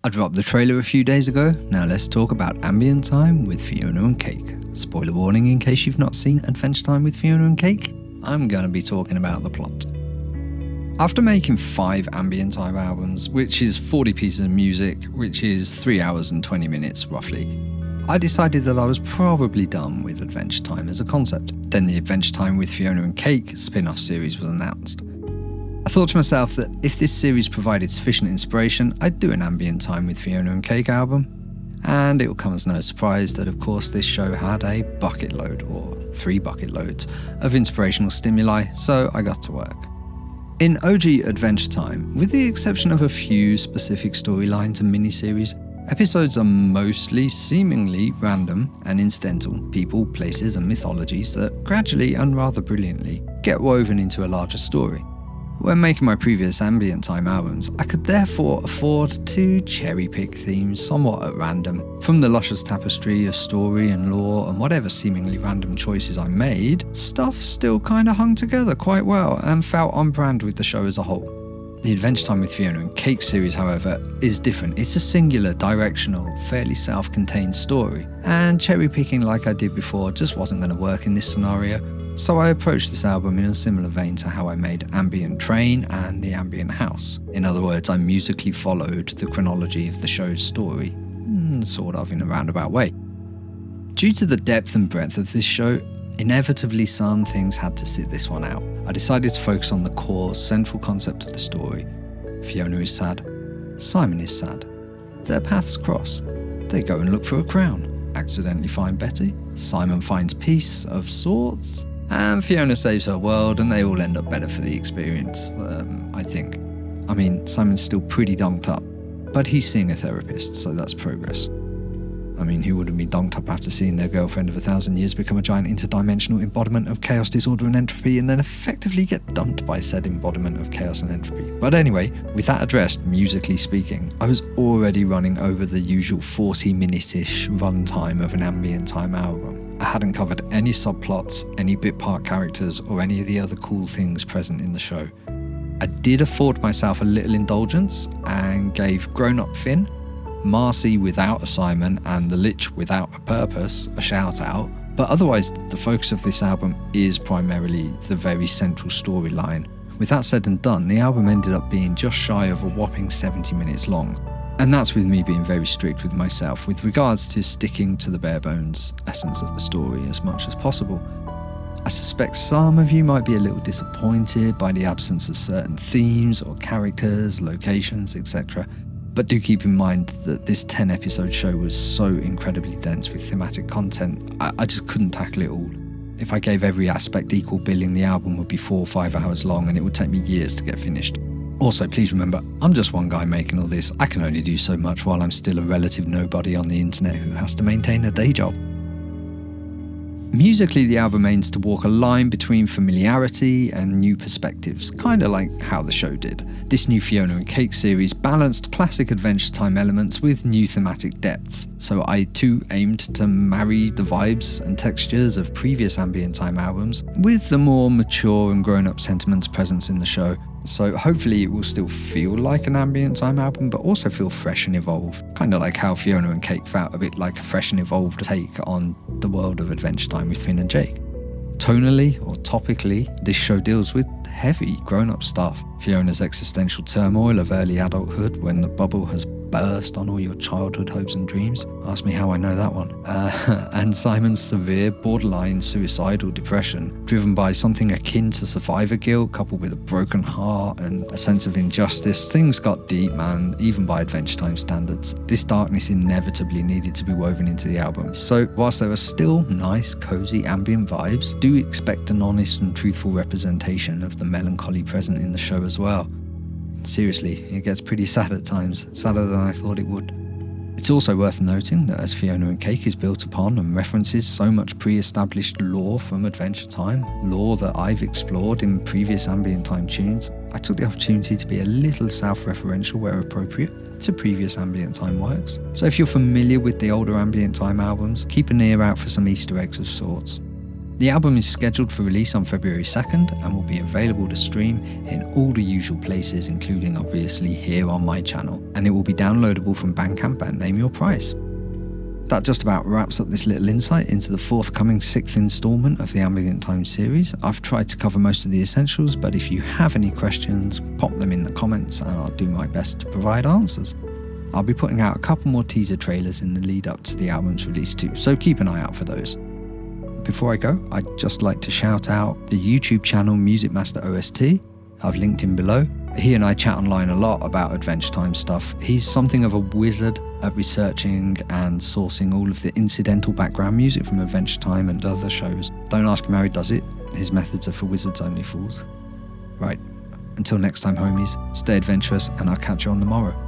I dropped the trailer a few days ago. Now let's talk about Ambient Time with Fionna and Cake. Spoiler warning in case you've not seen Adventure Time with Fionna and Cake. I'm going to be talking about the plot. After making 5 Ambient Time albums, which is 40 pieces of music, which is 3 hours and 20 minutes roughly, I decided that I was probably done with Adventure Time as a concept. Then the Adventure Time with Fionna and Cake spin-off series was announced. I thought to myself that if this series provided sufficient inspiration, I'd do an Ambient Time with Fionna and Cake album. And it will come as no surprise that of course this show had a bucket load, or 3 bucket loads, of inspirational stimuli, so I got to work. In OG Adventure Time, with the exception of a few specific storylines and miniseries, episodes are mostly seemingly random and incidental people, places and mythologies that gradually and rather brilliantly get woven into a larger story. When making my previous Ambient Time albums, I could therefore afford to cherry-pick themes somewhat at random. From the luscious tapestry of story and lore and whatever seemingly random choices I made, stuff still kinda hung together quite well and felt on brand with the show as a whole. The Adventure Time with Fionna and Cake series, however, is different. It's a singular, directional, fairly self-contained story, and cherry-picking like I did before just wasn't going to work in this scenario. So I approached this album in a similar vein to how I made Ambient Train and The Ambient House. In other words, I musically followed the chronology of the show's story, sort of in a roundabout way. Due to the depth and breadth of this show, inevitably some things had to sit this one out. I decided to focus on the core, central concept of the story. Fionna is sad. Simon is sad. Their paths cross. They go and look for a crown. Accidentally find Betty. Simon finds peace of sorts. And Fionna saves her world, and they all end up better for the experience, I think. I mean, Simon's still pretty donked up, but he's seeing a therapist, so that's progress. I mean, who wouldn't be donked up after seeing their girlfriend of 1,000 years become a giant interdimensional embodiment of chaos, disorder and entropy, and then effectively get dumped by said embodiment of chaos and entropy? But anyway, with that addressed, musically speaking, I was already running over the usual 40-minute-ish runtime of an Ambient Time album. I hadn't covered any subplots, any bit part characters, or any of the other cool things present in the show. I did afford myself a little indulgence and gave grown-up Finn, Marcy without a Simon, and the Lich without a purpose a shout out, but otherwise the focus of this album is primarily the very central storyline. With that said and done, the album ended up being just shy of a whopping 70 minutes long. And that's with me being very strict with myself with regards to sticking to the bare bones essence of the story as much as possible. I suspect some of you might be a little disappointed by the absence of certain themes or characters, locations, etc. But do keep in mind that this 10-episode show was so incredibly dense with thematic content, I just couldn't tackle it all. If I gave every aspect equal billing, the album would be 4 or 5 hours long and it would take me years to get finished. Also, please remember, I'm just one guy making all this. I can only do so much while I'm still a relative nobody on the internet who has to maintain a day job. Musically, the album aims to walk a line between familiarity and new perspectives, kinda like how the show did. This new Fionna and Cake series balanced classic Adventure Time elements with new thematic depths, so I too aimed to marry the vibes and textures of previous Ambient Time albums with the more mature and grown-up sentiments present in the show. So hopefully it will still feel like an Ambient Time album, but also feel fresh and evolved. Kind of like how Fionna and Cake felt a bit like a fresh and evolved take on the world of Adventure Time with Finn and Jake. Tonally or topically, this show deals with heavy grown-up stuff. Fiona's existential turmoil of early adulthood when the bubble has burst on all your childhood hopes and dreams. Ask me how I know that one. And Simon's severe, borderline suicidal depression, driven by something akin to survivor guilt, coupled with a broken heart and a sense of injustice. Things got deep, man, even by Adventure Time standards. This darkness inevitably needed to be woven into the album. So, whilst there are still nice, cozy, ambient vibes, do expect an honest and truthful representation of the melancholy present in the show as well. Seriously, it gets pretty sad at times, sadder than I thought it would. It's also worth noting that as Fionna and Cake is built upon and references so much pre-established lore from Adventure Time, lore that I've explored in previous Ambient Time tunes, I took the opportunity to be a little self-referential where appropriate to previous Ambient Time works. So if you're familiar with the older Ambient Time albums, keep an ear out for some Easter eggs of sorts. The album is scheduled for release on February 2nd and will be available to stream in all the usual places, including obviously here on my channel, and it will be downloadable from Bandcamp and Name Your Price. That just about wraps up this little insight into the forthcoming 6th instalment of the Ambient Time series. I've tried to cover most of the essentials, but if you have any questions, pop them in the comments and I'll do my best to provide answers. I'll be putting out a couple more teaser trailers in the lead up to the album's release too, so keep an eye out for those. Before I go, I'd just like to shout out the YouTube channel Music Master OST. I've linked him below. He and I chat online a lot about Adventure Time stuff. He's something of a wizard at researching and sourcing all of the incidental background music from Adventure Time and other shows. Don't ask him how he does it. His methods are for wizards, only fools. Right, until next time homies, stay adventurous and I'll catch you on the morrow.